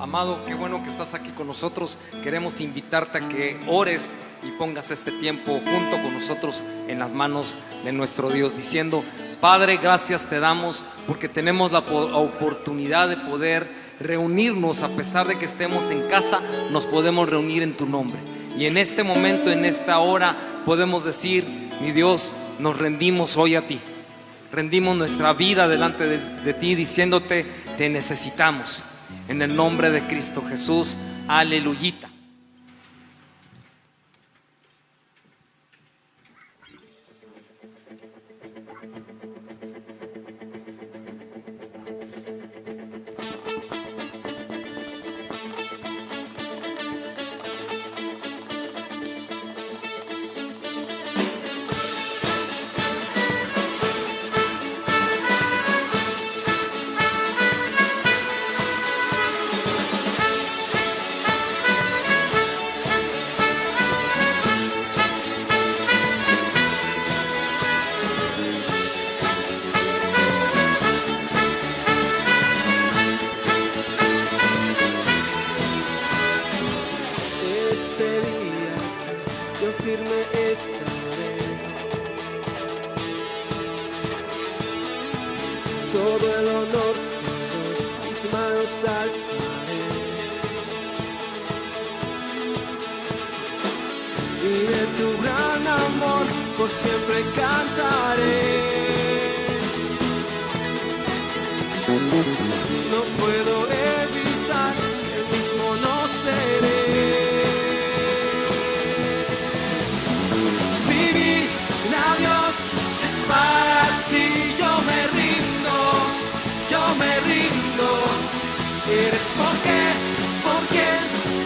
Amado, qué bueno que estás aquí con nosotros. Queremos invitarte a que ores y pongas este tiempo junto con nosotros en las manos de nuestro Dios, diciendo: Padre, gracias te damos porque tenemos la oportunidad de poder reunirnos. A pesar de que estemos en casa, nos podemos reunir en tu nombre. Y en este momento, en esta hora, podemos decir: mi Dios, nos rendimos hoy a ti. Rendimos nuestra vida delante de ti, diciéndote: te necesitamos. En el nombre de Cristo Jesús, aleluyita. Este día que yo firme estaré, todo el honor te doy, mis manos alzaré, y de tu gran amor por siempre cantaré. No puedo evitar, el mismo no seré. Para ti yo me rindo, eres porque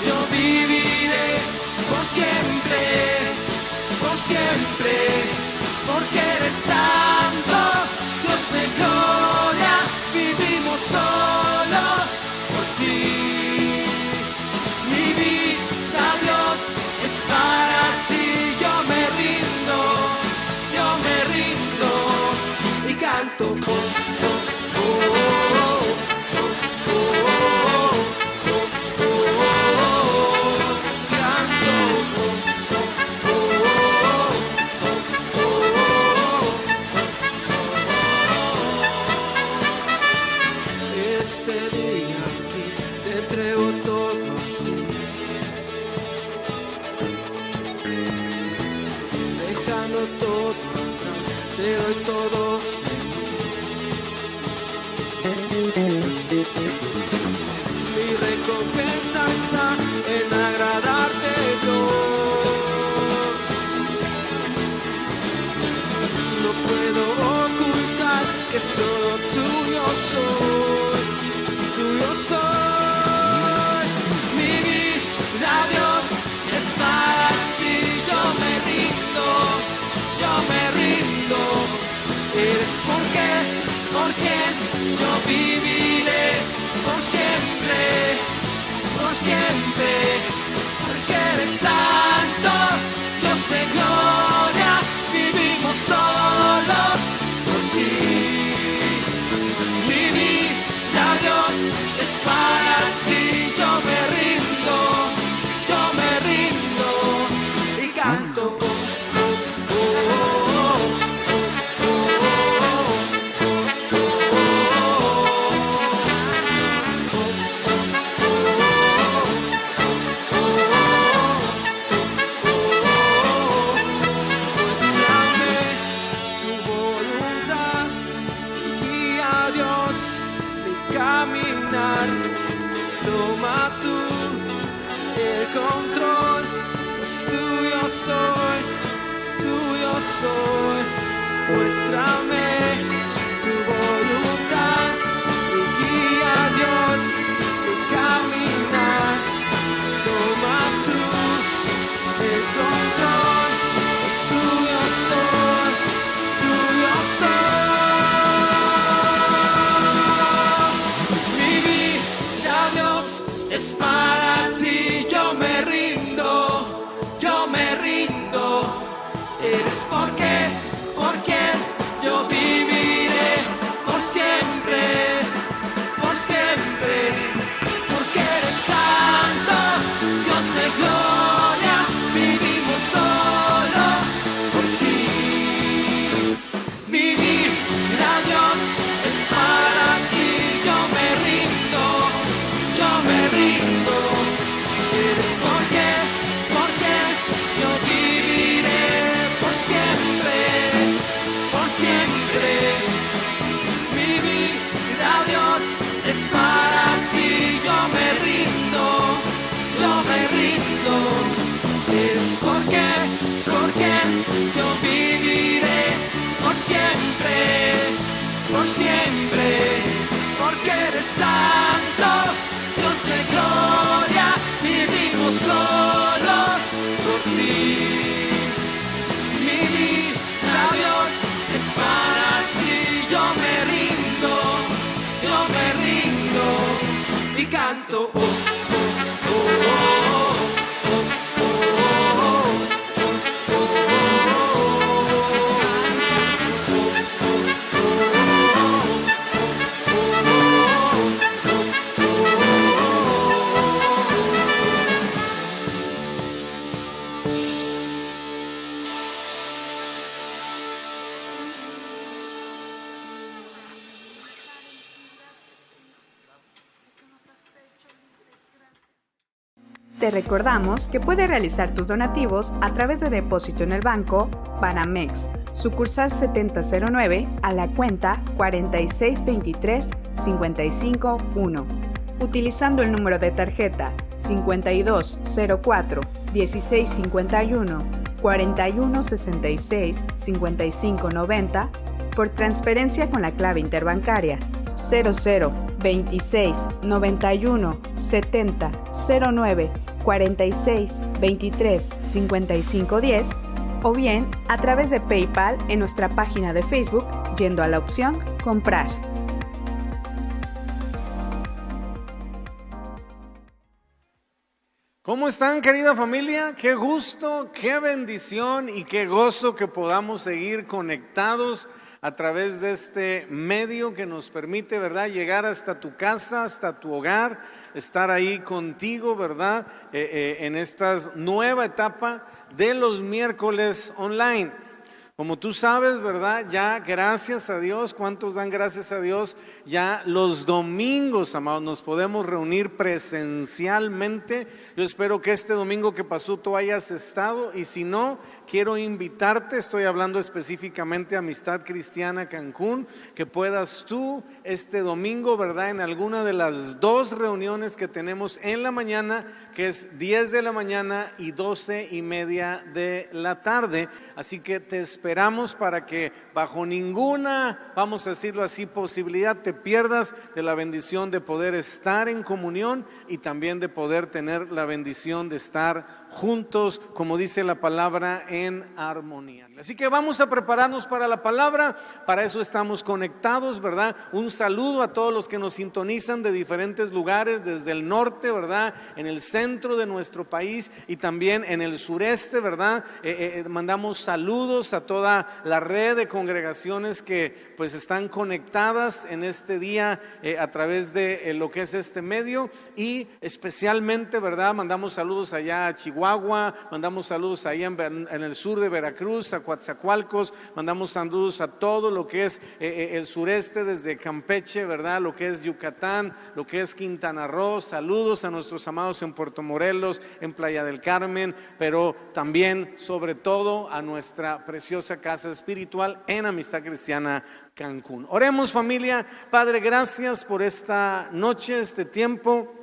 yo viviré por siempre, porque eres santo, Dios de gloria, vivimos solo por ti. Mi vida, Dios, es para ti, yo me rindo y canto. Este día aquí te entrego todo a ti, dejando todo atrás, te doy todo de mí. Mi recompensa está en agradarte, Dios. No puedo ocultar que solo tuyo soy, tuyo soy. Mi vida, Dios, es para ti, yo me rindo, eres porque yo viviré por siempre, porque eres santo, Dios de gloria, vivimos solo por ti. Mi vida, Dios, es para ti, yo me rindo y canto. Caminar, toma tú el control, pues tuyo soy, muéstrame tu voluntad y guía, Dios, mi caminar, toma tú el control, pues tuyo soy, tuyo soy. Es para ti, yo me rindo, eres porque yo viviré por siempre, porque eres canto. Te recordamos que puedes realizar tus donativos a través de depósito en el banco Banamex, sucursal 7009 a la cuenta 4623551, utilizando el número de tarjeta 5204 1651 4166 5590 por transferencia con la clave interbancaria 00 26 91 70 09 46 23 55 10 o bien a través de PayPal en nuestra página de Facebook yendo a la opción Comprar. ¿Cómo están, querida familia? Qué gusto, qué bendición y qué gozo que podamos seguir conectados a través de este medio que nos permite, ¿verdad?, llegar hasta tu casa, hasta tu hogar, estar ahí contigo, ¿verdad?, en esta nueva etapa de los miércoles online. Como tú sabes, ¿verdad?, ya gracias a Dios, ¿cuántos dan gracias a Dios? Ya los domingos, amados, nos podemos reunir presencialmente. Yo espero que este domingo que pasó tú hayas estado, y si no, quiero invitarte, estoy hablando específicamente a Amistad Cristiana Cancún, que puedas tú este domingo, ¿verdad?, en alguna de las dos reuniones que tenemos en la mañana, que es 10 de la mañana y 12:30 de la tarde. Así que te esperamos para que bajo ninguna, vamos a decirlo así, posibilidad te pierdas de la bendición de poder estar en comunión y también de poder tener la bendición de estar juntos, como dice la palabra, en armonía. Así que vamos a prepararnos para la palabra, para eso estamos conectados, ¿verdad? Un saludo a todos los que nos sintonizan de diferentes lugares, desde el norte, ¿verdad?, en el centro de nuestro país y también en el sureste, ¿verdad? Mandamos saludos a toda la red de congregaciones que pues están conectadas en este día a través de lo que es este medio, y especialmente, ¿verdad?, mandamos saludos allá a Chihuahua, mandamos saludos allá en el sur de Veracruz, a Coatzacoalcos, mandamos saludos a todo lo que es el sureste, desde Campeche, ¿verdad?, lo que es Yucatán, lo que es Quintana Roo. Saludos a nuestros amados en Puerto Morelos, en Playa del Carmen, pero también, sobre todo, a nuestra preciosa casa espiritual en Amistad Cristiana Cancún. Oremos, familia. Padre, gracias por esta noche, este tiempo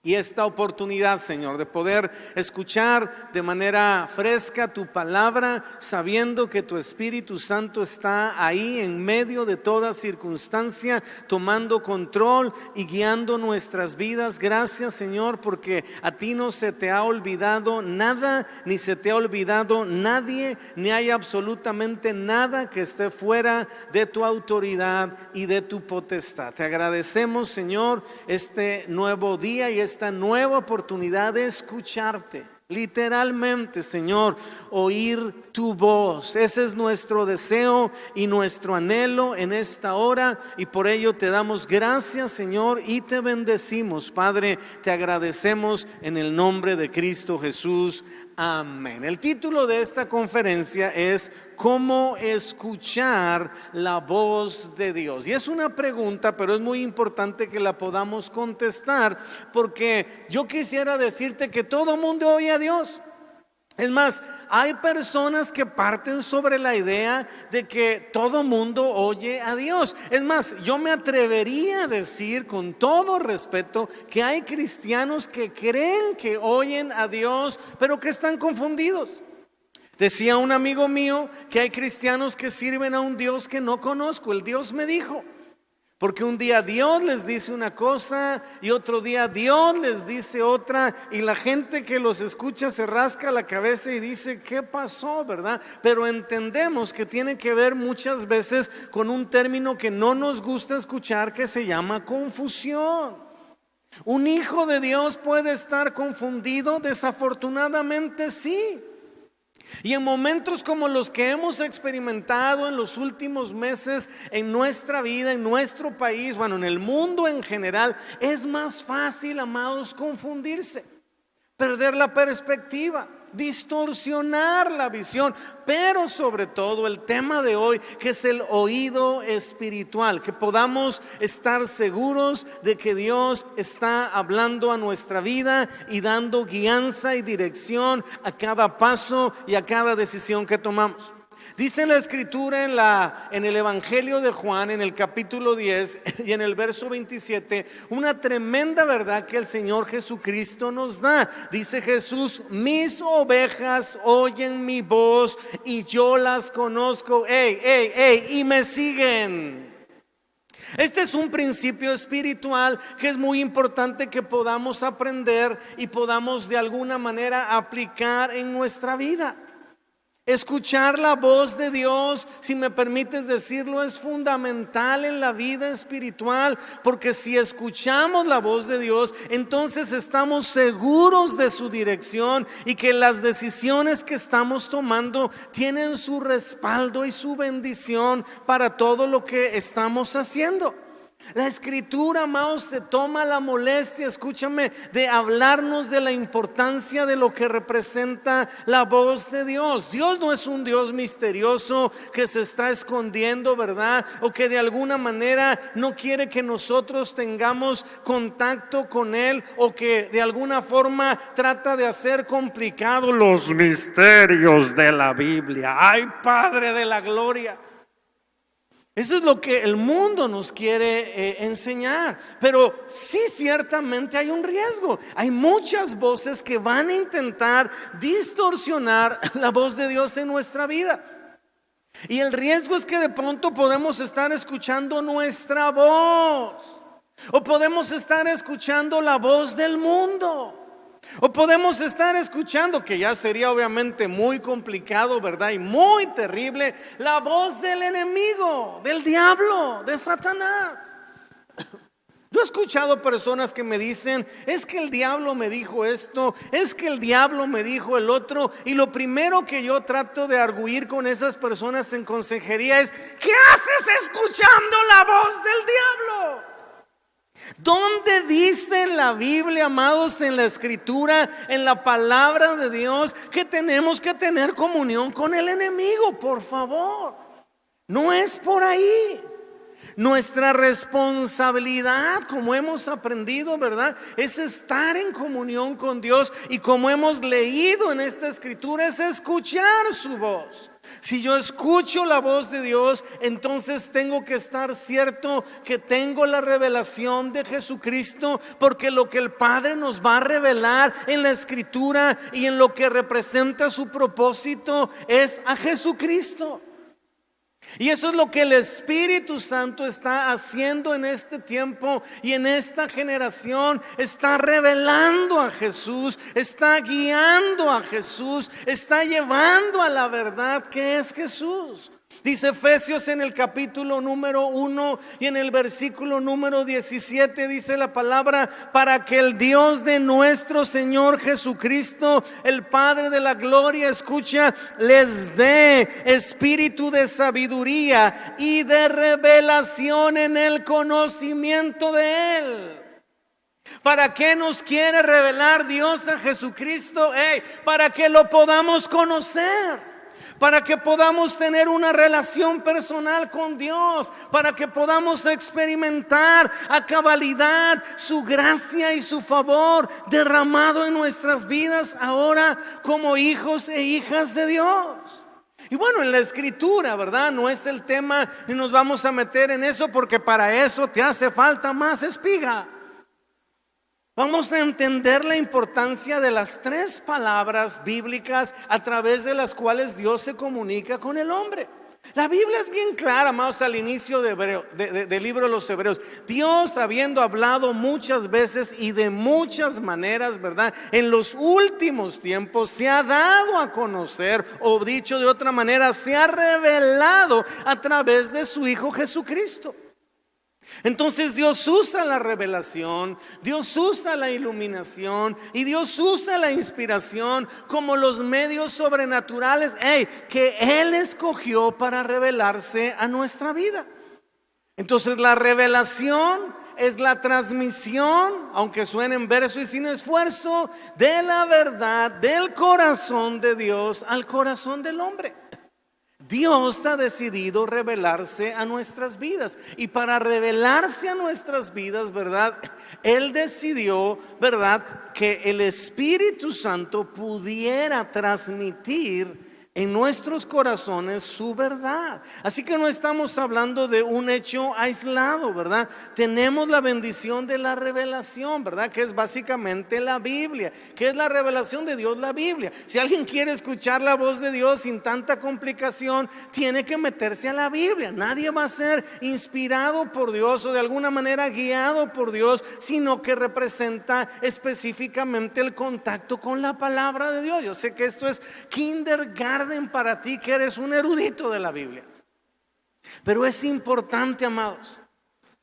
y esta oportunidad, Señor, de poder escuchar de manera fresca tu palabra, sabiendo que tu Espíritu Santo está ahí en medio de toda circunstancia, tomando control y guiando nuestras vidas. Gracias, Señor, porque a ti no se te ha olvidado nada, ni se te ha olvidado nadie, ni hay absolutamente nada que esté fuera de tu autoridad y de tu potestad. Te agradecemos, Señor, este nuevo día y esta nueva oportunidad de escucharte. Literalmente, Señor, oír tu voz. Ese es nuestro deseo y nuestro anhelo en esta hora, y por ello te damos gracias, Señor, y te bendecimos, Padre. Te agradecemos en el nombre de Cristo Jesús. Amén. El título de esta conferencia es ¿Cómo escuchar la voz de Dios? Y es una pregunta, pero es muy importante que la podamos contestar, porque yo quisiera decirte que todo mundo oye a Dios. Es más, hay personas que parten sobre la idea de que todo mundo oye a Dios. Es más, yo me atrevería a decir con todo respeto que hay cristianos que creen que oyen a Dios, pero que están confundidos. Decía un amigo mío que hay cristianos que sirven a un Dios que no conozco. El Dios me dijo. Porque un día Dios les dice una cosa y otro día Dios les dice otra, y la gente que los escucha se rasca la cabeza y dice, ¿qué pasó, verdad? Pero entendemos que tiene que ver muchas veces con un término que no nos gusta escuchar, que se llama confusión. ¿Un hijo de Dios puede estar confundido? Desafortunadamente sí. Y en momentos como los que hemos experimentado en los últimos meses en nuestra vida, en nuestro país, bueno, en el mundo en general, es más fácil, amados, confundirse, perder la perspectiva, distorsionar la visión, pero sobre todo el tema de hoy, que es el oído espiritual, que podamos estar seguros de que Dios está hablando a nuestra vida y dando guianza y dirección a cada paso y a cada decisión que tomamos. Dice la escritura en el Evangelio de Juan, en el capítulo 10 y en el verso 27, una tremenda verdad que el Señor Jesucristo nos da. Dice Jesús: mis ovejas oyen mi voz y yo las conozco, y me siguen. Este es un principio espiritual que es muy importante que podamos aprender y podamos de alguna manera aplicar en nuestra vida. Escuchar la voz de Dios, si me permites decirlo, es fundamental en la vida espiritual, porque si escuchamos la voz de Dios, entonces estamos seguros de su dirección y que las decisiones que estamos tomando tienen su respaldo y su bendición para todo lo que estamos haciendo. La escritura, amados, se toma la molestia, escúchame, de hablarnos de la importancia de lo que representa la voz de Dios. Dios no es un Dios misterioso que se está escondiendo, ¿verdad? O que de alguna manera no quiere que nosotros tengamos contacto con Él, o que de alguna forma trata de hacer complicados los misterios de la Biblia. ¡Ay, Padre de la gloria! Eso es lo que el mundo nos quiere enseñar. Pero sí, ciertamente hay un riesgo. Hay muchas voces que van a intentar distorsionar la voz de Dios en nuestra vida. Y el riesgo es que de pronto podemos estar escuchando nuestra voz, o podemos estar escuchando la voz del mundo, o podemos estar escuchando, que ya sería obviamente muy complicado, ¿verdad? Y muy terrible, la voz del enemigo, del diablo, de Satanás. Yo he escuchado personas que me dicen: es que el diablo me dijo esto, es que el diablo me dijo el otro. Y lo primero que yo trato de arguir con esas personas en consejería es: ¿qué haces escuchando la voz del diablo? ¿Dónde dice en la Biblia, amados, en la escritura, en la palabra de Dios, que tenemos que tener comunión con el enemigo? Por favor, no es por ahí. Nuestra responsabilidad, como hemos aprendido, ¿verdad?, es estar en comunión con Dios. Y como hemos leído en esta escritura, es escuchar su voz. Si yo escucho la voz de Dios, entonces tengo que estar cierto que tengo la revelación de Jesucristo, porque lo que el Padre nos va a revelar en la escritura y en lo que representa su propósito es a Jesucristo. Y eso es lo que el Espíritu Santo está haciendo en este tiempo y en esta generación. Está revelando a Jesús, está guiando a Jesús, está llevando a la verdad que es Jesús. Dice Efesios en el capítulo número 1 y en el versículo número 17, dice la palabra: para que el Dios de nuestro Señor Jesucristo, el Padre de la gloria, escucha, les dé espíritu de sabiduría y de revelación en el conocimiento de Él. ¿Para qué nos quiere revelar Dios a Jesucristo? Para que lo podamos conocer, para que podamos tener una relación personal con Dios, para que podamos experimentar a cabalidad su gracia y su favor derramado en nuestras vidas ahora como hijos e hijas de Dios. Y bueno, en la escritura, ¿verdad?, no es el tema ni nos vamos a meter en eso, porque para eso te hace falta más espiga. Vamos a entender la importancia de las 3 palabras bíblicas a través de las cuales Dios se comunica con el hombre. La Biblia es bien clara, amados, al inicio del libro de los Hebreos. Dios, habiendo hablado muchas veces y de muchas maneras, ¿verdad?, en los últimos tiempos se ha dado a conocer, o dicho de otra manera, se ha revelado a través de su Hijo Jesucristo. Entonces Dios usa la revelación, Dios usa la iluminación y Dios usa la inspiración como los medios sobrenaturales que Él escogió para revelarse a nuestra vida. Entonces la revelación es la transmisión, aunque suene en verso y sin esfuerzo, de la verdad del corazón de Dios al corazón del hombre. Dios ha decidido revelarse a nuestras vidas, y para revelarse a nuestras vidas, ¿verdad? Él decidió, ¿verdad?, que el Espíritu Santo pudiera transmitir en nuestros corazones su verdad. Así que no estamos hablando de un hecho aislado, ¿verdad? Tenemos la bendición de la revelación, ¿verdad? Que es básicamente la Biblia. ¿Qué es la revelación de Dios? La Biblia. Si alguien quiere escuchar la voz de Dios sin tanta complicación, tiene que meterse a la Biblia. Nadie va a ser inspirado por Dios o de alguna manera guiado por Dios, sino que representa específicamente el contacto con la palabra de Dios. Yo sé que esto es kindergarten para ti, que eres un erudito de la Biblia, pero es importante, amados,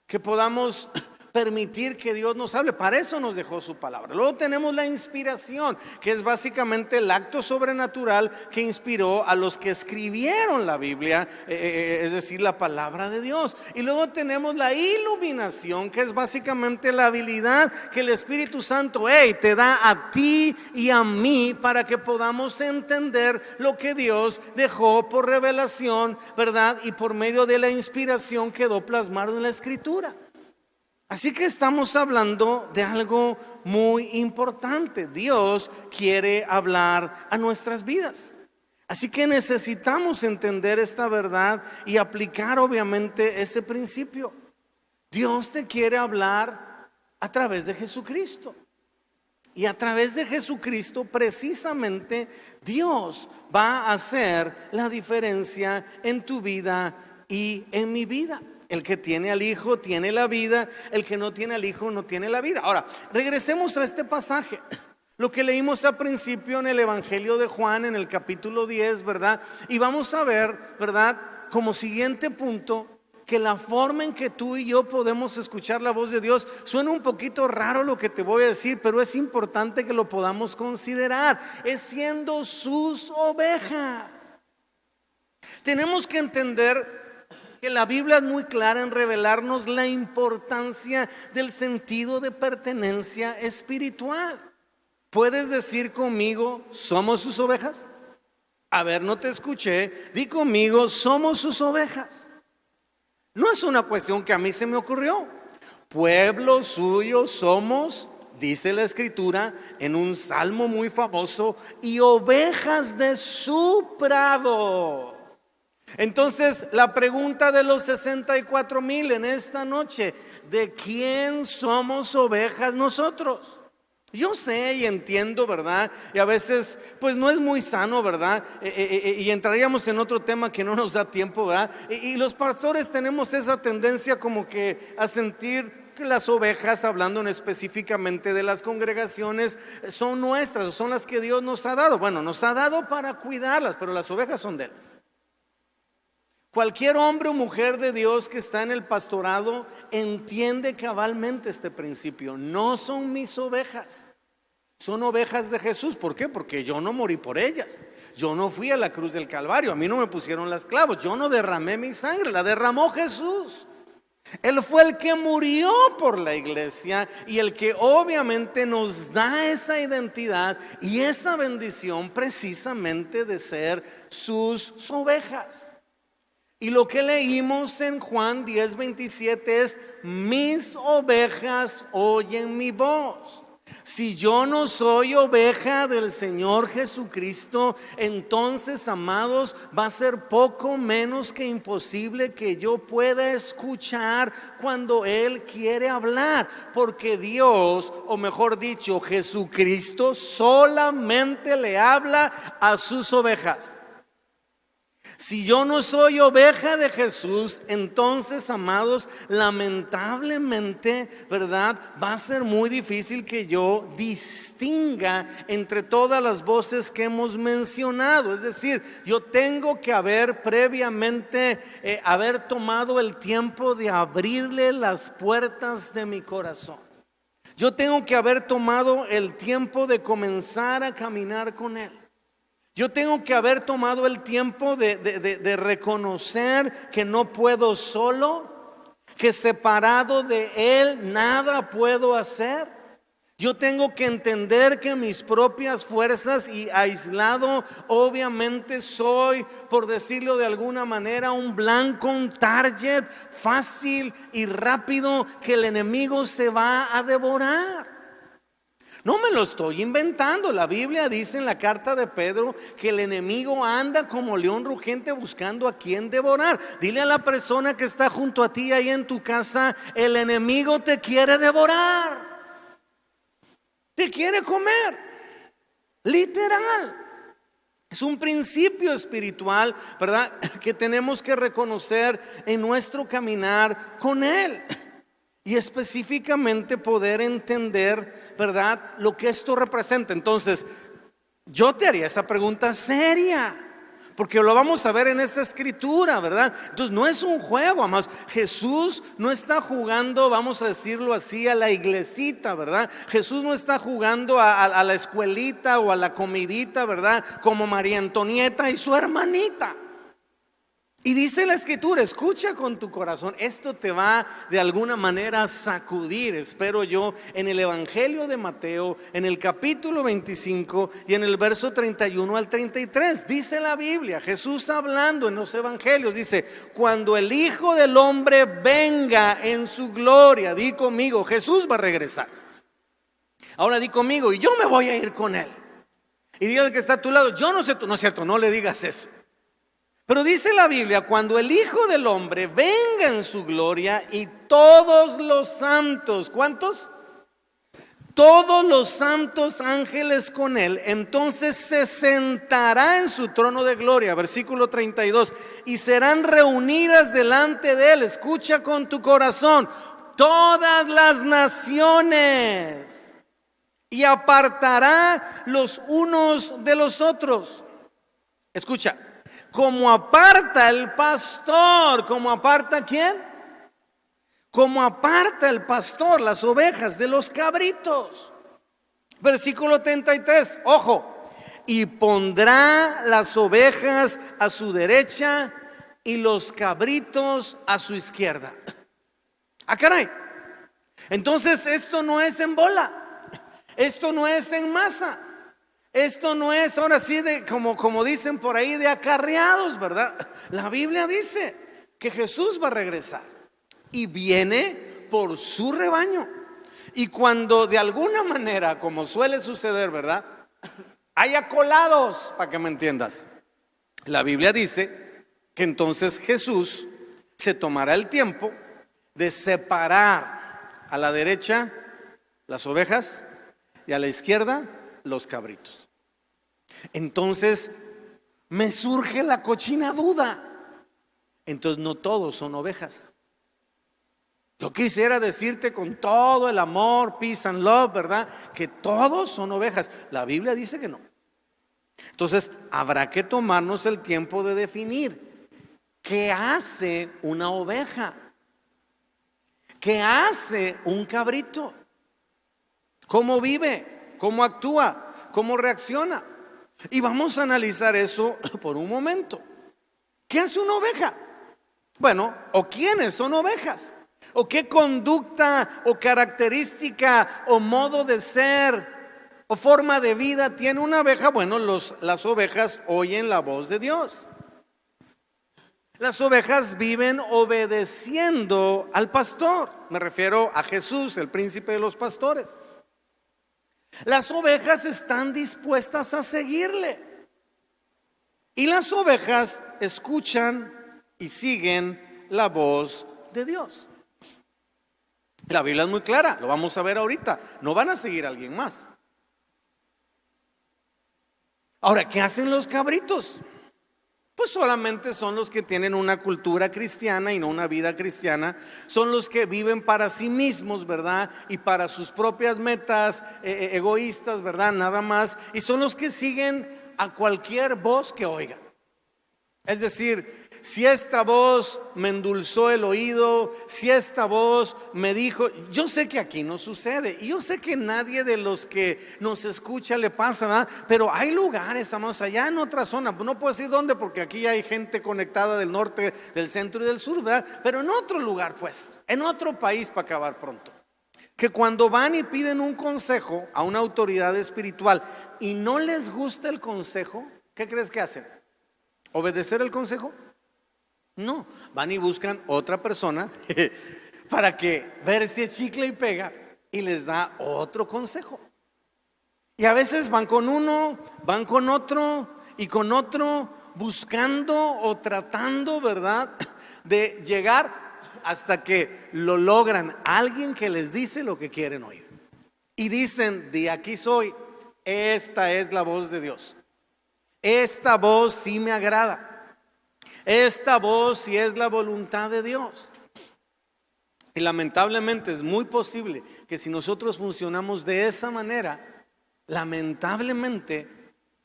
que podamos permitir que Dios nos hable. Para eso nos dejó su palabra. Luego tenemos la inspiración, que es básicamente el acto sobrenatural que inspiró a los que escribieron la Biblia, es decir, la palabra de Dios. Y luego tenemos la iluminación, que es básicamente la habilidad que el Espíritu Santo te da a ti y a mí para que podamos entender lo que Dios dejó por revelación, ¿verdad? Y por medio de la inspiración quedó plasmado en la Escritura. Así que estamos hablando de algo muy importante. Dios quiere hablar a nuestras vidas. Así que necesitamos entender esta verdad y aplicar obviamente ese principio. Dios te quiere hablar a través de Jesucristo. Y a través de Jesucristo precisamente Dios va a hacer la diferencia en tu vida y en mi vida. El que tiene al Hijo tiene la vida, el que no tiene al Hijo no tiene la vida. Ahora, regresemos a este pasaje. Lo que leímos al principio en el Evangelio de Juan, en el capítulo 10, ¿verdad? Y vamos a ver, ¿verdad?, como siguiente punto, que la forma en que tú y yo podemos escuchar la voz de Dios, suena un poquito raro lo que te voy a decir, pero es importante que lo podamos considerar. Es siendo sus ovejas. Tenemos que entender que la Biblia es muy clara en revelarnos la importancia del sentido de pertenencia espiritual. ¿Puedes decir conmigo, somos sus ovejas? A ver, no te escuché. Di conmigo, somos sus ovejas. No es una cuestión que a mí se me ocurrió. Pueblo suyo somos, dice la Escritura en un salmo muy famoso, y ovejas de su prado. Entonces, la pregunta de los 64,000 en esta noche: ¿de quién somos ovejas nosotros? Yo sé y entiendo, ¿verdad? Y a veces pues no es muy sano, ¿verdad? Y entraríamos en otro tema que no nos da tiempo, ¿verdad? Y los pastores tenemos esa tendencia como que a sentir que las ovejas, hablando específicamente de las congregaciones, son nuestras, son las que Dios nos ha dado. Bueno, nos ha dado para cuidarlas, pero las ovejas son de Él. Cualquier hombre o mujer de Dios que está en el pastorado entiende cabalmente este principio. No son mis ovejas, son ovejas de Jesús. ¿Por qué? Porque yo no morí por ellas. Yo no fui a la cruz del Calvario, a mí no me pusieron las clavos, yo no derramé mi sangre, la derramó Jesús. Él fue el que murió por la iglesia y el que obviamente nos da esa identidad y esa bendición precisamente de ser sus ovejas. Y lo que leímos en Juan 10:27 es: mis ovejas oyen mi voz. Si yo no soy oveja del Señor Jesucristo, entonces, amados, va a ser poco menos que imposible que yo pueda escuchar cuando Él quiere hablar, porque Dios, o mejor dicho, Jesucristo, solamente le habla a sus ovejas. Si yo no soy oveja de Jesús, entonces, amados, lamentablemente, ¿verdad? Va a ser muy difícil que yo distinga entre todas las voces que hemos mencionado. Es decir, yo tengo que haber previamente, haber tomado el tiempo de abrirle las puertas de mi corazón. Yo tengo que haber tomado el tiempo de comenzar a caminar con Él. Yo tengo que haber tomado el tiempo de reconocer que no puedo solo, que separado de Él nada puedo hacer. Yo tengo que entender que mis propias fuerzas y aislado, obviamente soy, por decirlo de alguna manera, un blanco, un target fácil y rápido que el enemigo se va a devorar. No me lo estoy inventando. La Biblia dice en la carta de Pedro que el enemigo anda como león rugiente buscando a quien devorar. Dile a la persona que está junto a ti ahí en tu casa: el enemigo te quiere devorar, te quiere comer, literal. Es un principio espiritual, ¿verdad?, que tenemos que reconocer en nuestro caminar con Él. Y específicamente poder entender, ¿verdad?, lo que esto representa. Entonces, yo te haría esa pregunta seria, porque lo vamos a ver en esta escritura, ¿verdad? Entonces, no es un juego, amados. Jesús no está jugando, vamos a decirlo así, a la iglesita, ¿verdad? Jesús no está jugando a la escuelita o a la comidita, ¿verdad?, como María Antonieta y su hermanita. Y dice la escritura, escucha con tu corazón, esto te va de alguna manera a sacudir, espero yo, en el Evangelio de Mateo, en el capítulo 25 y en el verso 31 al 33. Dice la Biblia, Jesús hablando en los evangelios, dice: cuando el Hijo del Hombre venga en su gloria, di conmigo, Jesús va a regresar. Ahora di conmigo, y yo me voy a ir con Él. Y diga al que está a tu lado: yo no sé tú, no es cierto, no le digas eso. Pero dice la Biblia, cuando el Hijo del Hombre venga en su gloria y todos los santos, ¿cuántos? Todos los santos ángeles con Él, entonces se sentará en su trono de gloria, versículo 32, y serán reunidas delante de Él, escucha con tu corazón, todas las naciones, y apartará los unos de los otros. Escucha. Como aparta el pastor, ¿como aparta quién? Como aparta el pastor las ovejas de los cabritos. Versículo 33, ojo, y pondrá las ovejas a su derecha y los cabritos a su izquierda. Ah, caray. Entonces esto no es en bola, esto no es en masa. Esto no es ahora sí de como dicen por ahí, de acarreados, ¿verdad? La Biblia dice que Jesús va a regresar y viene por su rebaño. Y cuando de alguna manera, como suele suceder, ¿verdad?, haya colados, para que me entiendas, la Biblia dice que entonces Jesús se tomará el tiempo de separar a la derecha las ovejas y a la izquierda los cabritos. Entonces me surge la cochina duda. Entonces no todos son ovejas. Yo quisiera decirte con todo el amor, peace and love, ¿verdad?, que todos son ovejas. La Biblia dice que no. Entonces habrá que tomarnos el tiempo de definir qué hace una oveja, qué hace un cabrito, cómo vive, cómo actúa, cómo reacciona. Y vamos a analizar eso por un momento. ¿Qué hace una oveja? Bueno, ¿o quiénes son ovejas? ¿O qué conducta o característica o modo de ser o forma de vida tiene una oveja? Bueno, las ovejas oyen la voz de Dios. Las ovejas viven obedeciendo al pastor. Me refiero a Jesús, el príncipe de los pastores. Las ovejas están dispuestas a seguirle. Y las ovejas escuchan y siguen la voz de Dios. La Biblia es muy clara, lo vamos a ver ahorita. No van a seguir a alguien más. Ahora, ¿qué hacen los cabritos? Pues solamente son los que tienen una cultura cristiana y no una vida cristiana. Son los que viven para sí mismos, ¿verdad? Y para sus propias metas egoístas, ¿verdad? Nada más. Y son los que siguen a cualquier voz que oigan. Es decir, si esta voz me endulzó el oído, si esta voz me dijo, yo sé que aquí no sucede, y yo sé que nadie de los que nos escucha le pasa, ¿verdad? Pero hay lugares, estamos allá en otra zona, no puedo decir dónde porque aquí hay gente conectada del norte, del centro y del sur, ¿verdad? Pero en otro lugar, pues, en otro país, para acabar pronto, que cuando van y piden un consejo a una autoridad espiritual y no les gusta el consejo, ¿qué crees que hacen? ¿Obedecer el consejo? No, van y buscan otra persona para que ver si es chicle y pega y les da otro consejo. Y a veces van con uno, van con otro y con otro, buscando o tratando, ¿verdad?, de llegar hasta que lo logran. Alguien que les dice lo que quieren oír. Y dicen, de aquí soy, esta es la voz de Dios. Esta voz sí me agrada. Esta voz sí es la voluntad de Dios. Y lamentablemente es muy posible que si nosotros funcionamos de esa manera, lamentablemente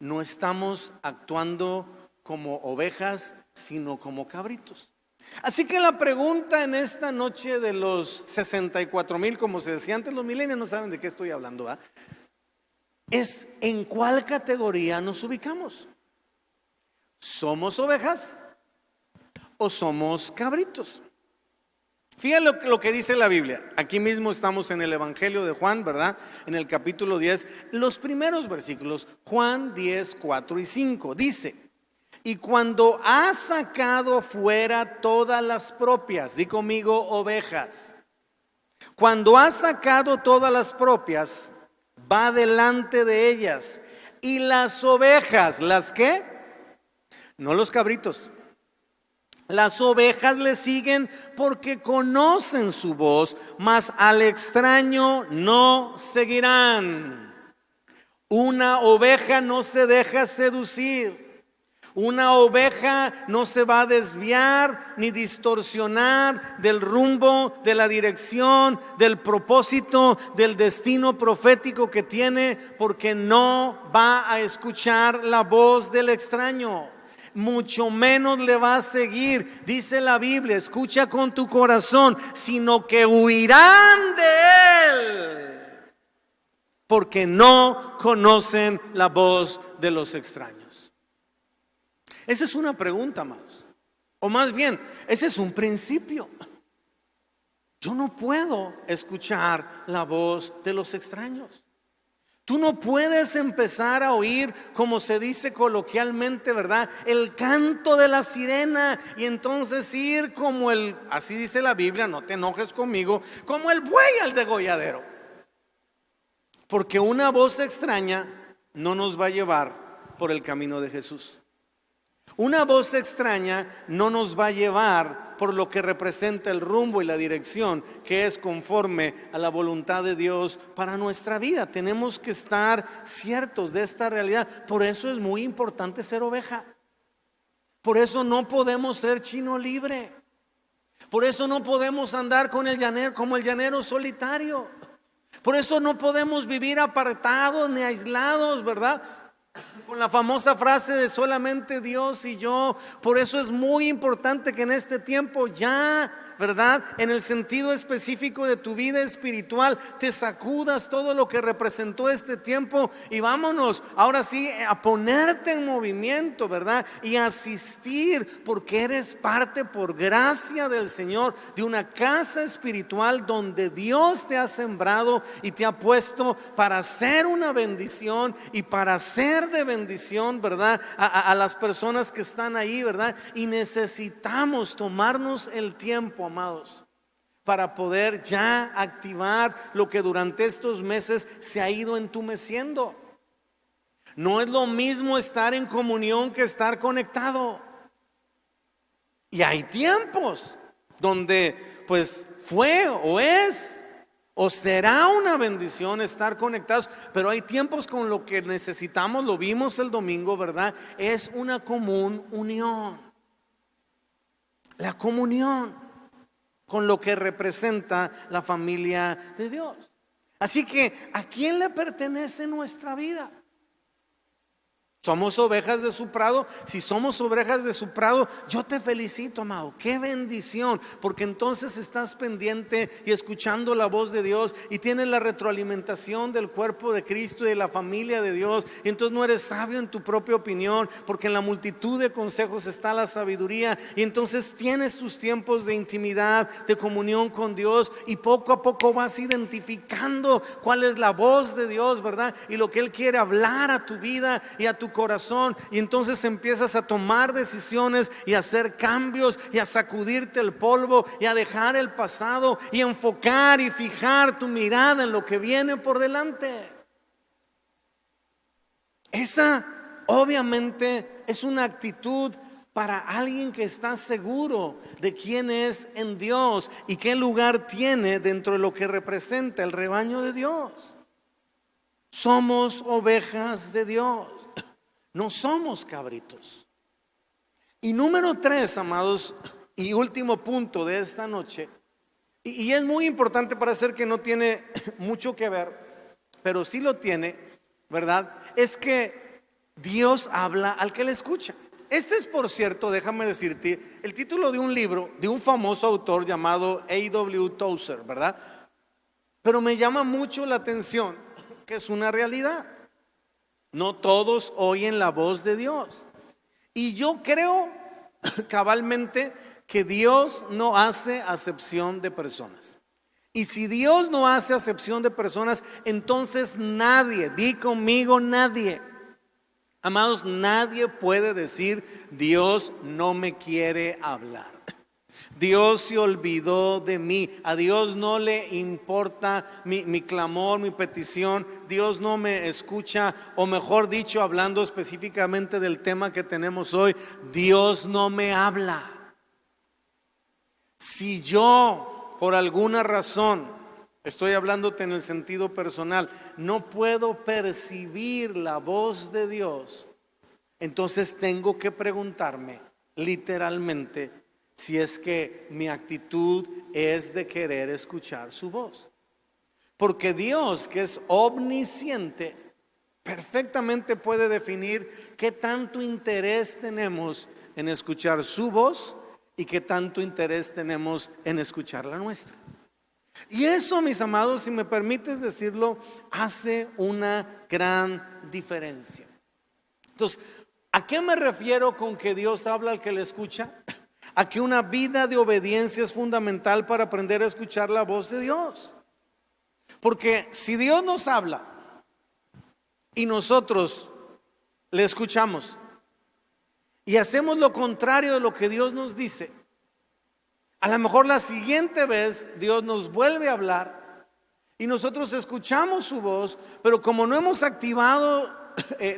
no estamos actuando como ovejas, sino como cabritos. Así que la pregunta en esta noche de los 64,000, como se decía antes, los milenios no saben de qué estoy hablando, ¿verdad?, es ¿en cuál categoría nos ubicamos? ¿Somos ovejas o somos cabritos? Fíjate lo que dice la Biblia. Aquí mismo estamos en el Evangelio de Juan, ¿verdad? En el capítulo 10, los primeros versículos, Juan 10, 4 y 5. Dice, y cuando ha sacado fuera todas las propias, di conmigo, ovejas. Cuando ha sacado todas las propias, va delante de ellas. Y las ovejas, ¿las qué? No los cabritos. Las ovejas le siguen porque conocen su voz, mas al extraño no seguirán. Una oveja no se deja seducir. Una oveja no se va a desviar ni distorsionar del rumbo, de la dirección, del propósito, del destino profético que tiene, porque no va a escuchar la voz del extraño. Mucho menos le va a seguir, dice la Biblia, escucha con tu corazón, sino que huirán de él, porque no conocen la voz de los extraños. Esa es una pregunta, amados, o más bien, ese es un principio. Yo no puedo escuchar la voz de los extraños. Tú no puedes empezar a oír, como se dice coloquialmente, ¿verdad?, el canto de la sirena, y entonces ir como así dice la Biblia, no te enojes conmigo, como el buey al degolladero. Porque una voz extraña no nos va a llevar por el camino de Jesús. Una voz extraña no nos va a llevar por lo que representa el rumbo y la dirección que es conforme a la voluntad de Dios para nuestra vida. Tenemos que estar ciertos de esta realidad. Por eso es muy importante ser oveja. Por eso no podemos ser chino libre. Por eso no podemos andar con el llanero, como el llanero solitario. Por eso no podemos vivir apartados ni aislados, ¿verdad?, con la famosa frase de solamente Dios y yo. Por eso es muy importante que en este tiempo ya, ¿verdad?, en el sentido específico de tu vida espiritual, te sacudas todo lo que representó este tiempo y vámonos ahora sí a ponerte en movimiento, ¿verdad?, y asistir, porque eres parte por gracia del Señor de una casa espiritual donde Dios te ha sembrado y te ha puesto para ser una bendición y para ser de bendición, ¿verdad?, a las personas que están ahí, ¿verdad? Y necesitamos tomarnos el tiempo, amados, para poder ya activar lo que durante estos meses se ha ido entumeciendo. No es lo mismo estar en comunión que estar conectado. Y hay tiempos donde pues fue o es O será una bendición estar conectados, pero hay tiempos con lo que necesitamos, lo vimos el domingo, ¿verdad? Es una común unión. La comunión con lo que representa la familia de Dios. Así que, ¿a quién le pertenece nuestra vida? ¿Somos ovejas de su prado? Si somos ovejas de su prado, yo te felicito, amado. Qué bendición, porque entonces estás pendiente y escuchando la voz de Dios y tienes la retroalimentación del cuerpo de Cristo y de la familia de Dios. Y entonces no eres sabio en tu propia opinión, porque en la multitud de consejos está la sabiduría. Y entonces tienes tus tiempos de intimidad, de comunión con Dios, y poco a poco vas identificando cuál es la voz de Dios, ¿verdad? Y lo que Él quiere hablar a tu vida y a tu corazón, y entonces empiezas a tomar decisiones y a hacer cambios y a sacudirte el polvo y a dejar el pasado y enfocar y fijar tu mirada en lo que viene por delante. Esa obviamente es una actitud para alguien que está seguro de quién es en Dios y qué lugar tiene dentro de lo que representa el rebaño de Dios. Somos ovejas de Dios. No somos cabritos. Y número 3, amados, y último punto de esta noche, y es muy importante, para ser que no tiene mucho que ver, pero sí lo tiene, ¿verdad? Es que Dios habla al que le escucha. Este es, por cierto, déjame decirte, el título de un libro de un famoso autor llamado A.W. Tozer, ¿verdad? Pero me llama mucho la atención que es una realidad. No todos oyen la voz de Dios. Y yo creo cabalmente que Dios no hace acepción de personas. Y si Dios no hace acepción de personas, entonces nadie, di conmigo nadie. Amados, nadie puede decir Dios no me quiere hablar. Dios se olvidó de mí. A Dios no le importa mi clamor, mi petición. Dios no me escucha, o mejor dicho, hablando específicamente del tema que tenemos hoy, Dios no me habla. Si yo, por alguna razón, estoy hablándote en el sentido personal, no puedo percibir la voz de Dios, entonces tengo que preguntarme literalmente si es que mi actitud es de querer escuchar su voz. Porque Dios, que es omnisciente, perfectamente puede definir qué tanto interés tenemos en escuchar su voz y qué tanto interés tenemos en escuchar la nuestra. Y eso, mis amados, si me permites decirlo, hace una gran diferencia. Entonces, ¿a qué me refiero con que Dios habla al que le escucha? A que una vida de obediencia es fundamental para aprender a escuchar la voz de Dios. Porque si Dios nos habla y nosotros le escuchamos y hacemos lo contrario de lo que Dios nos dice, a lo mejor la siguiente vez Dios nos vuelve a hablar y nosotros escuchamos su voz, pero como no hemos activado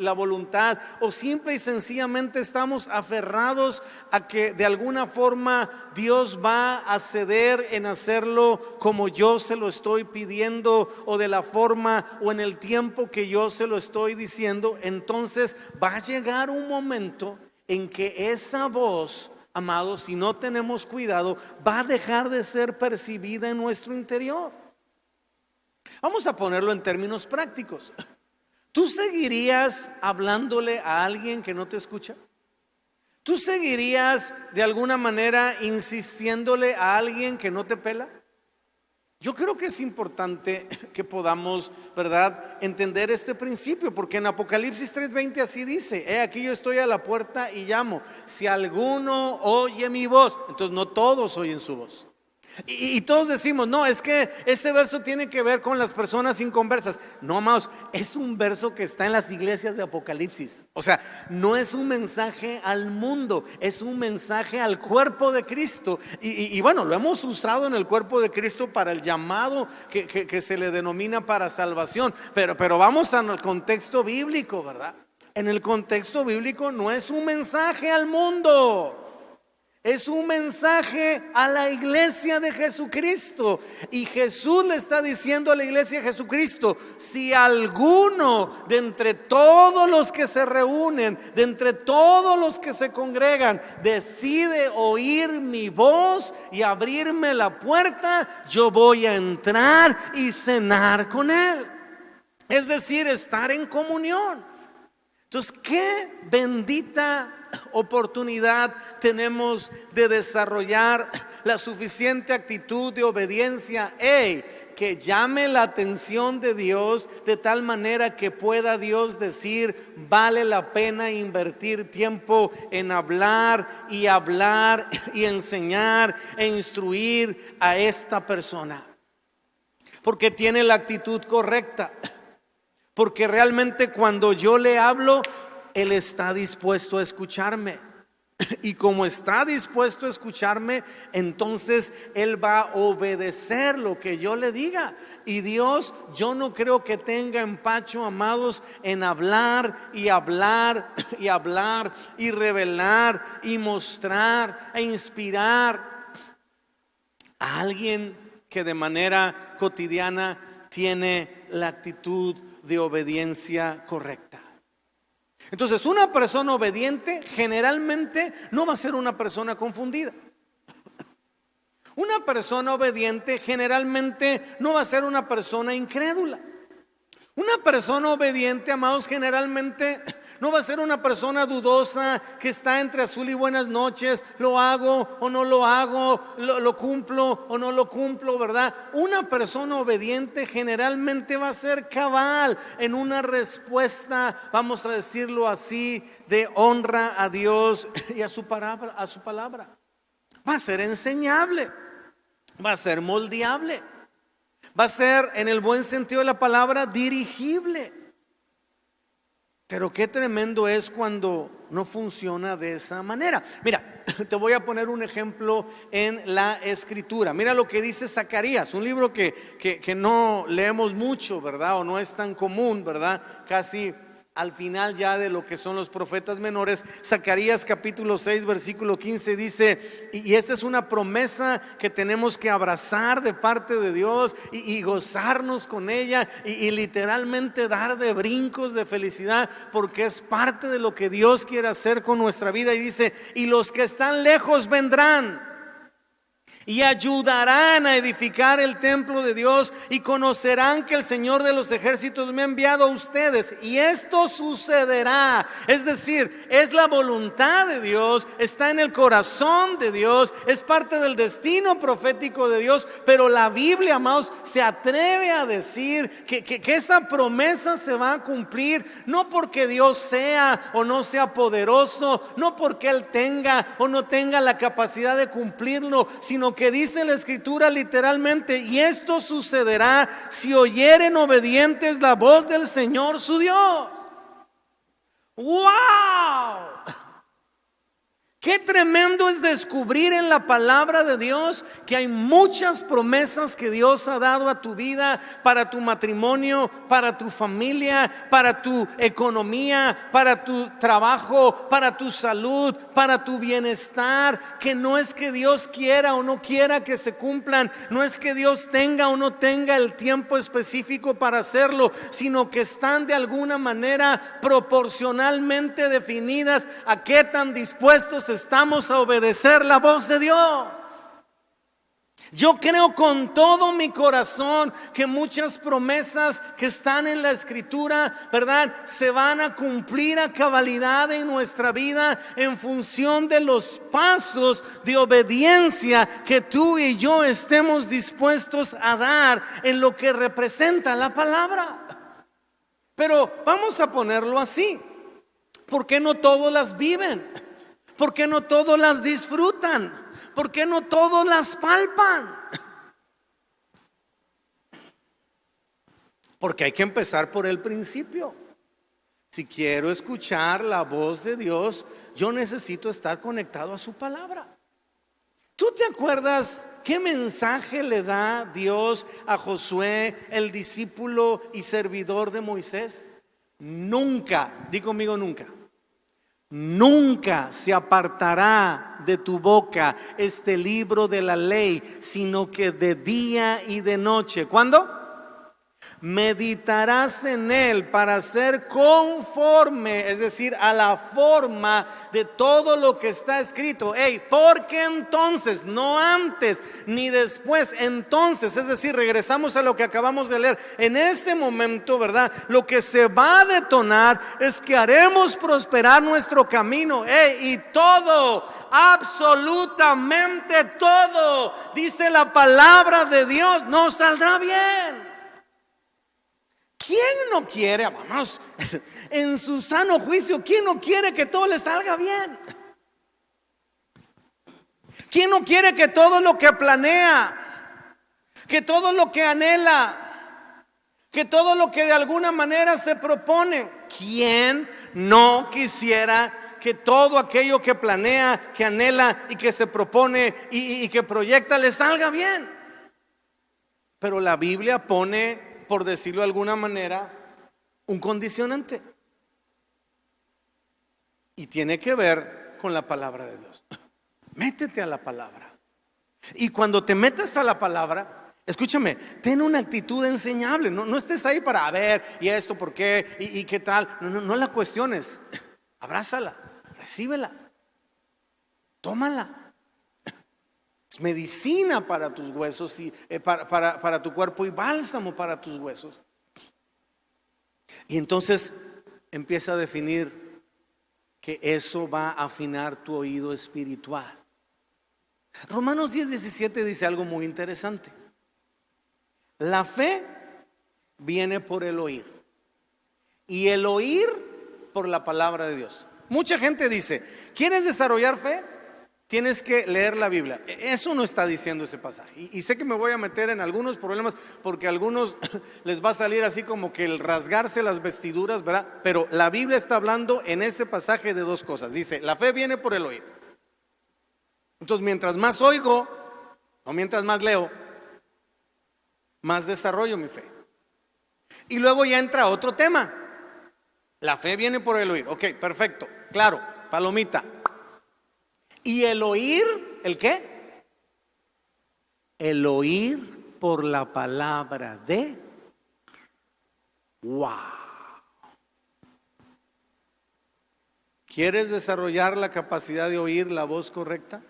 la voluntad, o simple y sencillamente estamos aferrados a que de alguna forma Dios va a ceder en hacerlo como yo se lo estoy pidiendo, o de la forma o en el tiempo que yo se lo estoy diciendo, entonces va a llegar un momento en que esa voz, amados, si no tenemos cuidado, va a dejar de ser percibida en nuestro interior. Vamos a ponerlo en términos prácticos. ¿Tú seguirías hablándole a alguien que no te escucha? ¿Tú seguirías de alguna manera insistiéndole a alguien que no te pela? Yo creo que es importante que podamos, ¿verdad?, entender este principio, porque en Apocalipsis 3:20 así dice: aquí yo estoy a la puerta y llamo. Si alguno oye mi voz, entonces no todos oyen su voz. Y todos decimos, no, es que ese verso tiene que ver con las personas inconversas. No, amados, es un verso que está en las iglesias de Apocalipsis. O sea, no es un mensaje al mundo, es un mensaje al cuerpo de Cristo. Y bueno, lo hemos usado en el cuerpo de Cristo para el llamado que se le denomina para salvación. Pero vamos al contexto bíblico, ¿verdad? En el contexto bíblico no es un mensaje al mundo. Es un mensaje a la iglesia de Jesucristo. Y Jesús le está diciendo a la iglesia de Jesucristo: si alguno de entre todos los que se reúnen, de entre todos los que se congregan, decide oír mi voz y abrirme la puerta, yo voy a entrar y cenar con él. Es decir, estar en comunión. Entonces, qué bendita oportunidad tenemos de desarrollar la suficiente actitud de obediencia, que llame la atención de Dios, de tal manera que pueda Dios decir: vale la pena invertir tiempo en hablar y enseñar e instruir a esta persona, porque tiene la actitud correcta, porque realmente cuando yo le hablo, Él está dispuesto a escucharme. Y como está dispuesto a escucharme, entonces Él va a obedecer lo que yo le diga. Y Dios, yo no creo que tenga empacho, amados, en hablar y hablar y hablar y revelar y mostrar e inspirar a alguien que de manera cotidiana tiene la actitud de obediencia correcta. Entonces, una persona obediente generalmente no va a ser una persona confundida. Una persona obediente generalmente no va a ser una persona incrédula. Una persona obediente, amados, generalmente no va a ser una persona dudosa que está entre azul y buenas noches. Lo hago o no lo hago, lo cumplo o no lo cumplo, ¿verdad? Una persona obediente generalmente va a ser cabal en una respuesta, vamos a decirlo así, de honra a Dios y a su palabra. Va a ser enseñable, va a ser moldeable, va a ser, en el buen sentido de la palabra, dirigible. Pero qué tremendo es cuando no funciona de esa manera. Mira, te voy a poner un ejemplo en la Escritura. Mira lo que dice Zacarías, un libro que no leemos mucho, ¿verdad? O no es tan común, ¿verdad? Casi al final ya de lo que son los profetas menores. Zacarías capítulo 6 versículo 15 dice, y esta es una promesa que tenemos que abrazar de parte de Dios y gozarnos con ella y literalmente dar de brincos de felicidad, porque es parte de lo que Dios quiere hacer con nuestra vida. Y dice: y los que están lejos vendrán y ayudarán a edificar el templo de Dios, y conocerán que el Señor de los ejércitos me ha enviado a ustedes. Y esto sucederá. Es decir, es la voluntad de Dios, está en el corazón de Dios, es parte del destino profético de Dios. Pero la Biblia, amados, se atreve a decir que esa promesa se va a cumplir, no porque Dios sea o no sea poderoso, no porque Él tenga o no tenga la capacidad de cumplirlo, sino que dice la Escritura literalmente: y esto sucederá si oyeren obedientes la voz del Señor su Dios. ¡Wow! Qué tremendo es descubrir en la palabra de Dios que hay muchas promesas que Dios ha dado a tu vida, para tu matrimonio, para tu familia, para tu economía, para tu trabajo, para tu salud, para tu bienestar. Que no es que Dios quiera o no quiera que se cumplan, no es que Dios tenga o no tenga el tiempo específico para hacerlo, sino que están de alguna manera proporcionalmente definidas a qué tan dispuestos estamos a obedecer la voz de Dios. Yo creo con todo mi corazón que muchas promesas que están en la Escritura, ¿verdad?, se van a cumplir a cabalidad en nuestra vida en función de los pasos de obediencia que tú y yo estemos dispuestos a dar en lo que representa la palabra. Pero vamos a ponerlo así: ¿por qué no todos las viven? ¿Por qué no todos las disfrutan? ¿Por qué no todos las palpan? Porque hay que empezar por el principio. Si quiero escuchar la voz de Dios, yo necesito estar conectado a su palabra. ¿Tú te acuerdas qué mensaje le da Dios a Josué, el discípulo y servidor de Moisés? Nunca, di conmigo nunca. nunca se apartará de tu boca este libro de la ley, sino que de día y de noche. ¿Cuándo? Meditarás en él para ser conforme, es decir, a la forma de todo lo que está escrito. Porque entonces, no antes ni después, entonces, es decir, regresamos a lo que acabamos de leer. En ese momento, ¿verdad? Lo que se va a detonar es que haremos prosperar nuestro camino. Y todo, absolutamente todo, dice la palabra de Dios, nos saldrá bien. ¿Quién no quiere, vamos, en su sano juicio, quién no quiere que todo le salga bien? ¿Quién no quiere que todo lo que planea, que todo lo que anhela, que todo lo que de alguna manera se propone? ¿Quién no quisiera que todo aquello que planea, que anhela y que se propone y que proyecta le salga bien? Pero la Biblia pone, por decirlo de alguna manera, un condicionante. Y tiene que ver con la palabra de Dios. Métete a la palabra. Y cuando te metas a la palabra, escúchame, ten una actitud enseñable. No estés ahí para ver, y esto, por qué, y qué tal. No la cuestiones. Abrázala, recíbela, tómala. Es medicina para tus huesos y para tu cuerpo, y bálsamo para tus huesos. Y entonces empieza a definir que eso va a afinar tu oído espiritual. Romanos 10:17 dice algo muy interesante. La fe viene por el oír, y el oír por la palabra de Dios. Mucha gente dice: ¿quieres desarrollar fe? Tienes que leer la Biblia. Eso no está diciendo ese pasaje. Y sé que me voy a meter en algunos problemas, porque a algunos les va a salir así como que el rasgarse las vestiduras, ¿verdad? Pero la Biblia está hablando en ese pasaje de dos cosas. Dice: la fe viene por el oír. Entonces, mientras más oigo, o mientras más leo, más desarrollo mi fe. Y luego ya entra otro tema. La fe viene por el oír. Ok, perfecto, claro, palomita. ¿Y el oír? ¿El qué? El oír por la palabra de wow. ¿Quieres desarrollar la capacidad de oír la voz correcta?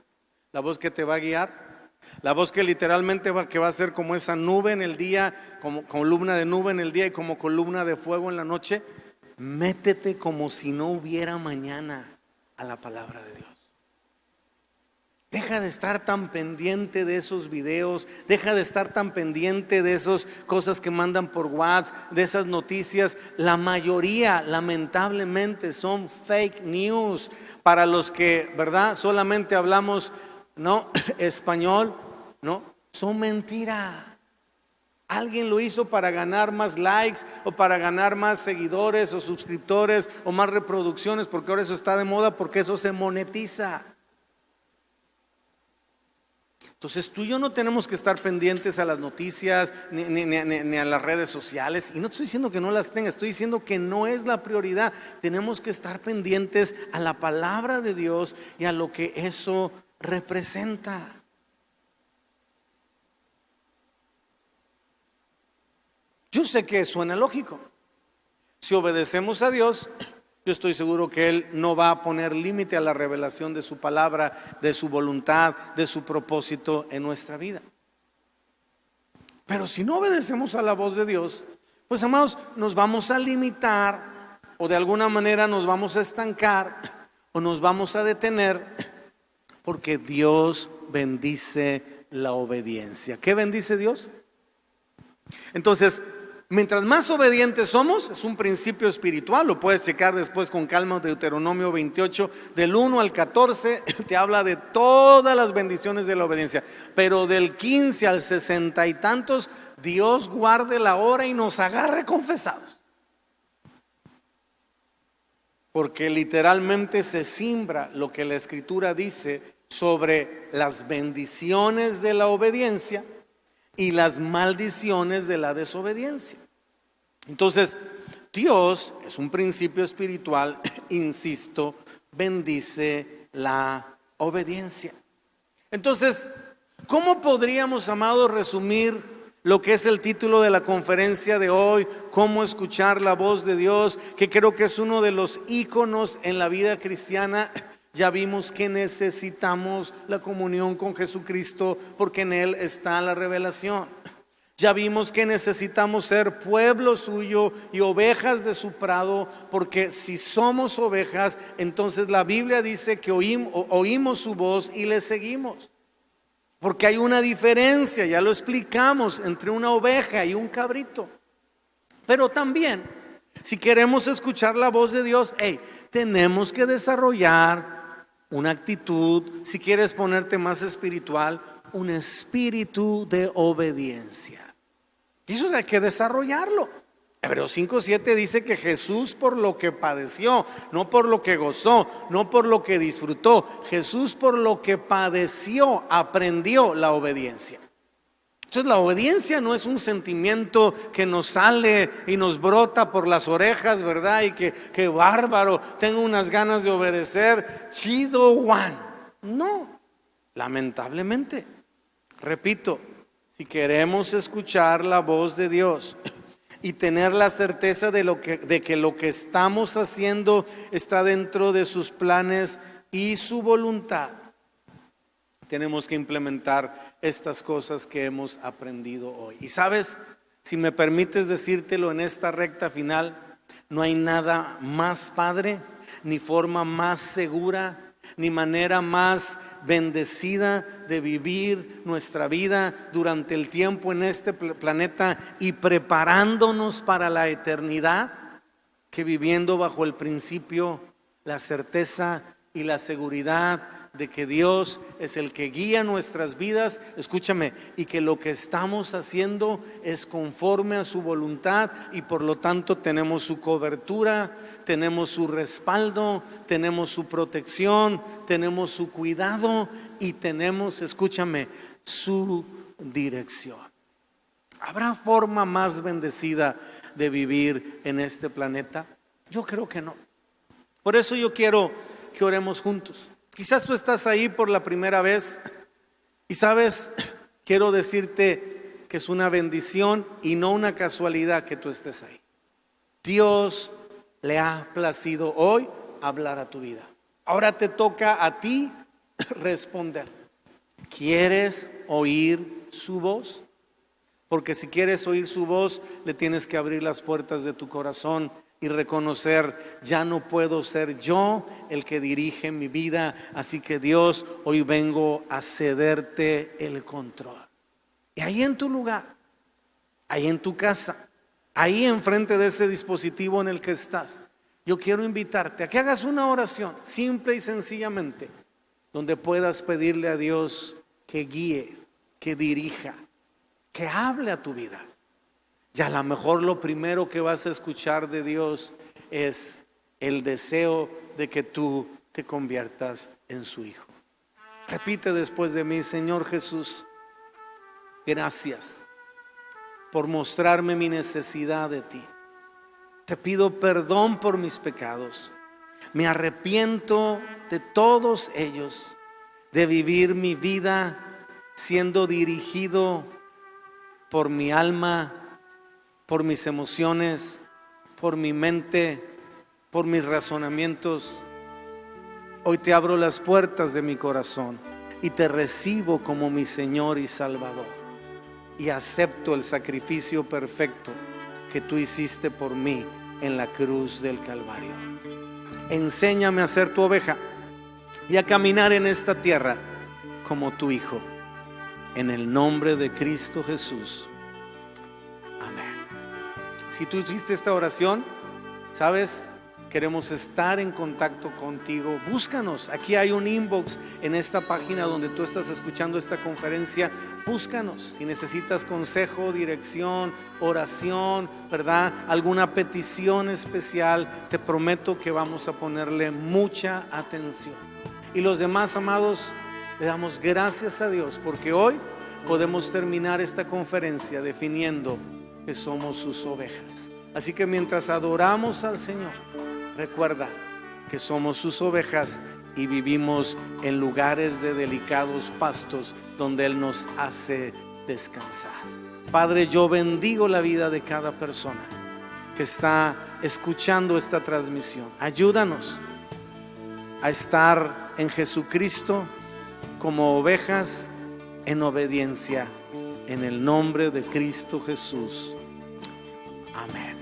La voz que te va a guiar, la voz que literalmente va a ser como esa nube en el día, como columna de nube en el día y como columna de fuego en la noche. Métete como si no hubiera mañana a la palabra de Dios. Deja de estar tan pendiente de esos videos, deja de estar tan pendiente de esas cosas que mandan por WhatsApp, de esas noticias. La mayoría, lamentablemente, son fake news. Para los que, ¿verdad?, solamente hablamos, ¿no?, español, ¿no?, son mentira. Alguien lo hizo para ganar más likes, o para ganar más seguidores o suscriptores o más reproducciones, porque ahora eso está de moda, porque eso se monetiza. Entonces tú y yo no tenemos que estar pendientes a las noticias ni a las redes sociales. Y no estoy diciendo que no las tenga, estoy diciendo que no es la prioridad. Tenemos que estar pendientes a la palabra de Dios y a lo que eso representa. Yo sé que suena lógico. Si obedecemos a Dios, yo estoy seguro que Él no va a poner límite a la revelación de su palabra, de su voluntad, de su propósito en nuestra vida. Pero si no obedecemos a la voz de Dios, pues amados, nos vamos a limitar, o de alguna manera nos vamos a estancar, o nos vamos a detener, porque Dios bendice la obediencia. ¿Qué bendice Dios? Entonces, mientras más obedientes somos, es un principio espiritual, lo puedes checar después con calma. Deuteronomio 28, del 1 al 14, te habla de todas las bendiciones de la obediencia. Pero del 15 al 60 y tantos, Dios guarde la hora y nos agarre confesados. Porque literalmente se simbra lo que la Escritura dice sobre las bendiciones de la obediencia y las maldiciones de la desobediencia. Entonces, Dios es un principio espiritual, insisto, bendice la obediencia. Entonces, ¿cómo podríamos, amados, resumir lo que es el título de la conferencia de hoy? Cómo escuchar la voz de Dios, que creo que es uno de los íconos en la vida cristiana. Ya vimos que necesitamos la comunión con Jesucristo porque en Él está la revelación. Ya vimos que necesitamos ser pueblo suyo y ovejas de su prado, porque si somos ovejas, entonces la Biblia dice que oímos su voz y le seguimos. Porque hay una diferencia, ya lo explicamos, entre una oveja y un cabrito. Pero también, si queremos escuchar la voz de Dios, tenemos que desarrollar una actitud, si quieres ponerte más espiritual, un espíritu de obediencia. Y eso hay que desarrollarlo. Hebreos 5:7 dice que Jesús, por lo que padeció, no por lo que gozó, no por lo que disfrutó, Jesús por lo que padeció aprendió la obediencia. Entonces la obediencia no es un sentimiento que nos sale y nos brota por las orejas, ¿verdad? Y que bárbaro, tengo unas ganas de obedecer, chido Juan. No, lamentablemente, repito, si queremos escuchar la voz de Dios y tener la certeza de que lo que estamos haciendo está dentro de sus planes y su voluntad, tenemos que implementar estas cosas que hemos aprendido hoy. Y sabes, si me permites decírtelo en esta recta final, no hay nada más padre, ni forma más segura, ni manera más bendecida de vivir nuestra vida durante el tiempo en este planeta y preparándonos para la eternidad, que viviendo bajo el principio, la certeza y la seguridad de que Dios es el que guía nuestras vidas, escúchame, y que lo que estamos haciendo es conforme a su voluntad y por lo tanto tenemos su cobertura, tenemos su respaldo, tenemos su protección, tenemos su cuidado y tenemos, escúchame, su dirección. ¿Habrá forma más bendecida de vivir en este planeta? Yo creo que no. Por eso yo quiero que oremos juntos. Quizás tú estás ahí por la primera vez y sabes, quiero decirte que es una bendición y no una casualidad que tú estés ahí. Dios le ha placido hoy hablar a tu vida. Ahora te toca a ti responder. ¿Quieres oír su voz? Porque si quieres oír su voz, le tienes que abrir las puertas de tu corazón y reconocer, ya no puedo ser yo el que dirige mi vida, así que Dios, hoy vengo a cederte el control. Y ahí en tu lugar, ahí en tu casa, ahí enfrente de ese dispositivo en el que estás, yo quiero invitarte a que hagas una oración, simple y sencillamente, donde puedas pedirle a Dios que guíe, que dirija, que hable a tu vida. Y a lo mejor lo primero que vas a escuchar de Dios es el deseo de que tú te conviertas en su hijo. Repite después de mí: Señor Jesús, gracias por mostrarme mi necesidad de ti. Te pido perdón por mis pecados. Me arrepiento de todos ellos, de vivir mi vida siendo dirigido por mi alma, por mis emociones, por mi mente, por mis razonamientos. Hoy te abro las puertas de mi corazón y te recibo como mi Señor y Salvador. Y acepto el sacrificio perfecto que tú hiciste por mí en la cruz del Calvario. Enséñame a ser tu oveja y a caminar en esta tierra como tu hijo. En el nombre de Cristo Jesús. Si tú hiciste esta oración, ¿sabes? Queremos estar en contacto contigo. Búscanos. Aquí hay un inbox en esta página donde tú estás escuchando esta conferencia. Búscanos. Si necesitas consejo, dirección, oración, ¿verdad? Alguna petición especial, te prometo que vamos a ponerle mucha atención. Y los demás, amados, le damos gracias a Dios porque hoy podemos terminar esta conferencia definiendo que somos sus ovejas. Así que mientras adoramos al Señor, recuerda, que somos sus ovejas y vivimos en lugares de delicados pastos donde Él nos hace descansar. Padre, yo bendigo la vida de cada persona que está escuchando esta transmisión. Ayúdanos a estar en Jesucristo como ovejas en obediencia, en el nombre de Cristo Jesús. Amén.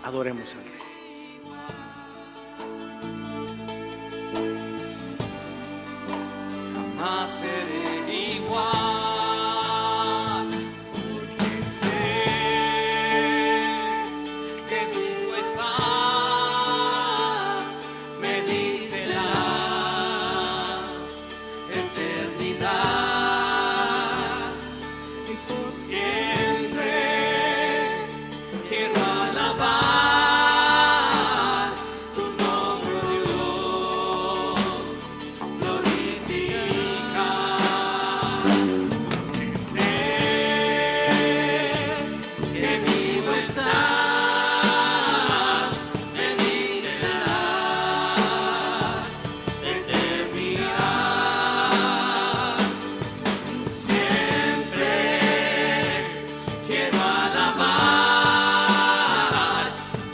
Adoremos al Rey. Jamás seré igual, porque sé que vivo estás, me diste la eternidad y por siempre quiero alabar tu nombre, Dios, glorificar, porque sé que vivo estás, me diste la eternidad, siempre quiero alabar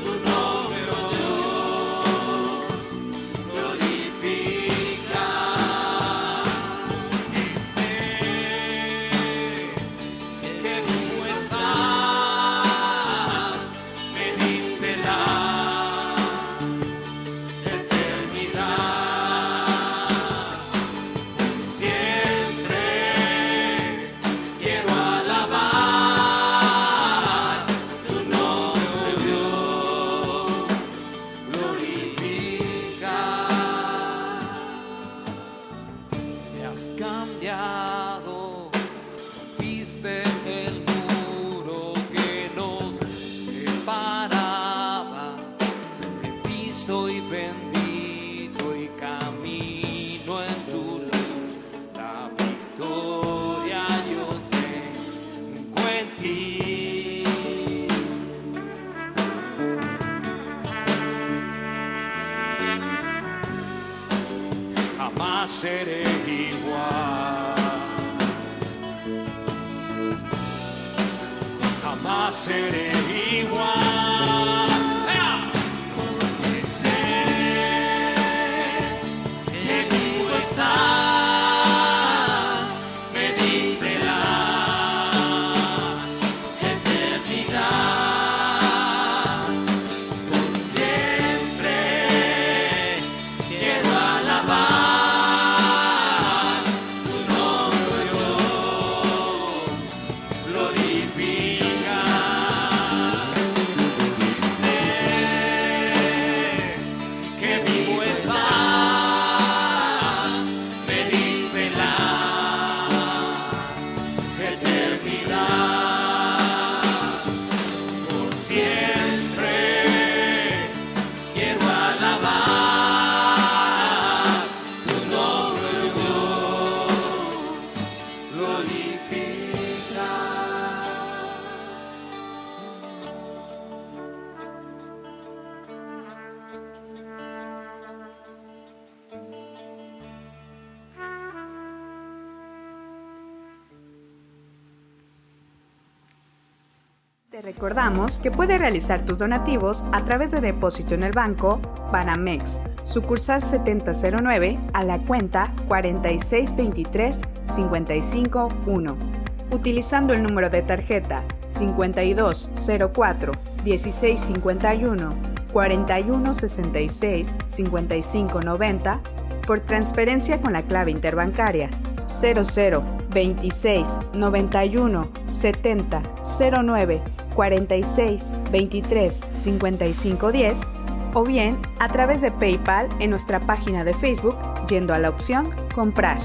tu nombre, oh Dios, glorificar, porque sé que vivo estás, me diste la eternidad, siempre quiero alabar tu nombre, oh Dios, glorificar. Me has cambiado, rompiste el muro que nos separaba, de ti soy bendito y camino en tu luz, la victoria yo tengo en ti. Jamás seré igual, jamás seré igual, porque sé que vivo estás, me diste la eternidad, por siempre quiero alabar tu nombre, Dios, glorificar, sé que vivo estás, me diste la eternidad, por siempre quiero alabar tu nombre, Dios, glorificar. Te recordamos que puedes realizar tus donativos a través de depósito en el banco Banamex, sucursal 7009 a la cuenta 4623551, utilizando el número de tarjeta 5204 1651 4166 5590 por transferencia con la clave interbancaria 00 26 91 70 09 46 23 55 10 o bien a través de PayPal en nuestra página de Facebook yendo a la opción Comprar.